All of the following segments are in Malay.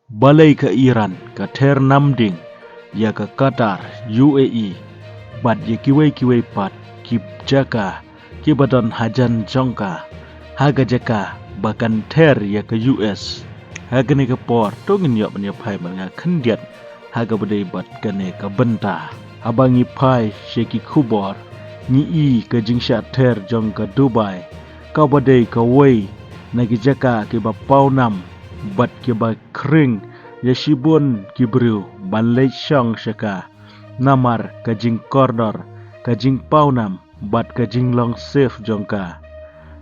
balai ke Iran ke ter namding ya ke Qatar UAE bad ya kiwai pat ki jaka ki badan hajan jongka haga jaka bahkan ter ya ke US haga ni ke por tongin yok banya pai banga kendiat haga badai bat kene ke benta abangi pai sheki kubor ni i ke jingsha ter jong ke Dubai ka badai ke wei nagi jaka ke ba paunam bat ke ba kring ya shibun ki bru ban lei shang shaka namar ke jing kornor ke jing paunam bat ke jing long safe jongka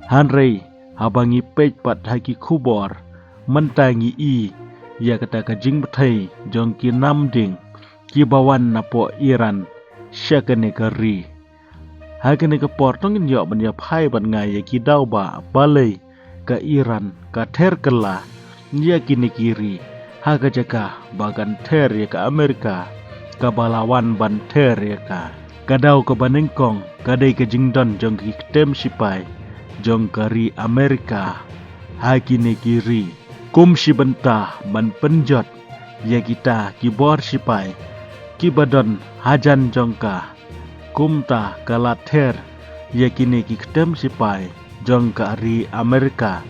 hanrei abangi pej pat haki kubor mentangi i ya kata ke jing betai jong ki namding ki bawan napo Iran syakane keri hakane ke portong in yok ban ya phai ban ngai ya ki dau ba balai ke Iran ka ter kela dia kini kiri haga jaka bagan ter ya ke Amerika ka balawan ban ter ya ka kadau ke banengkong kadai ke jingdon jong ki tem sipai jong kari Amerika hakine kiri kum si bentah ban penjot ya kita kibor sipai kibadon hajan jongka kumta kalater ya kini ki tem sipai jong kari Amerika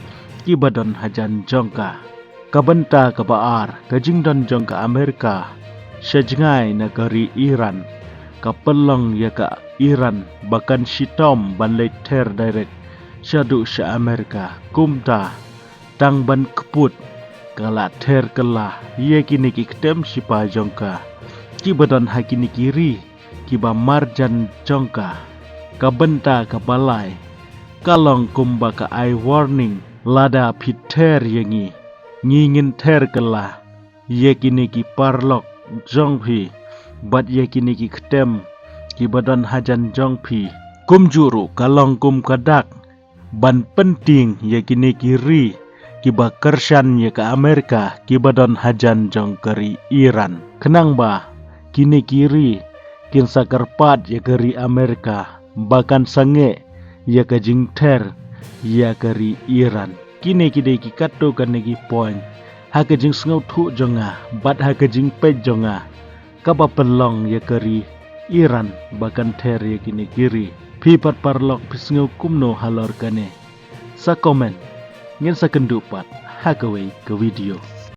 kibadon hajan jongka kabenta kabaar kajingdon jong ka Amerika sejngai negeri Iran kapelong ya ka Iran bahkan sitom ban leter direct syadu sya Amerika kumta tang ban keput kala ter kala ye kini ki tem sipa jongka kibadon hakini kiri kiba marjan jongka kabenta kabalai kalong kumba ka eye warning lada piter yengi ngingin ter kala ye kini ki parlok jongpi bat ye kini ki ketem ki badan hajan jongpi kumjuru kalong kum kadak ban penting ye kini kiri ki ba kershan ye ke Amerika ki badan hajan jong keri Iran kenang ba kini kiri kin sakarpat ye keri Amerika bahkan sange ye ke jingter ye keri Iran kini kide ki kato kan ki point ha ke jing sngau thu jonga bat ha ke jing pe jonga ka ba pelong ye keri Iran bahkan ter ye kini kiri pipat parlok pisngau kumno halor kane sa komen ngin sa kendupat ha ke video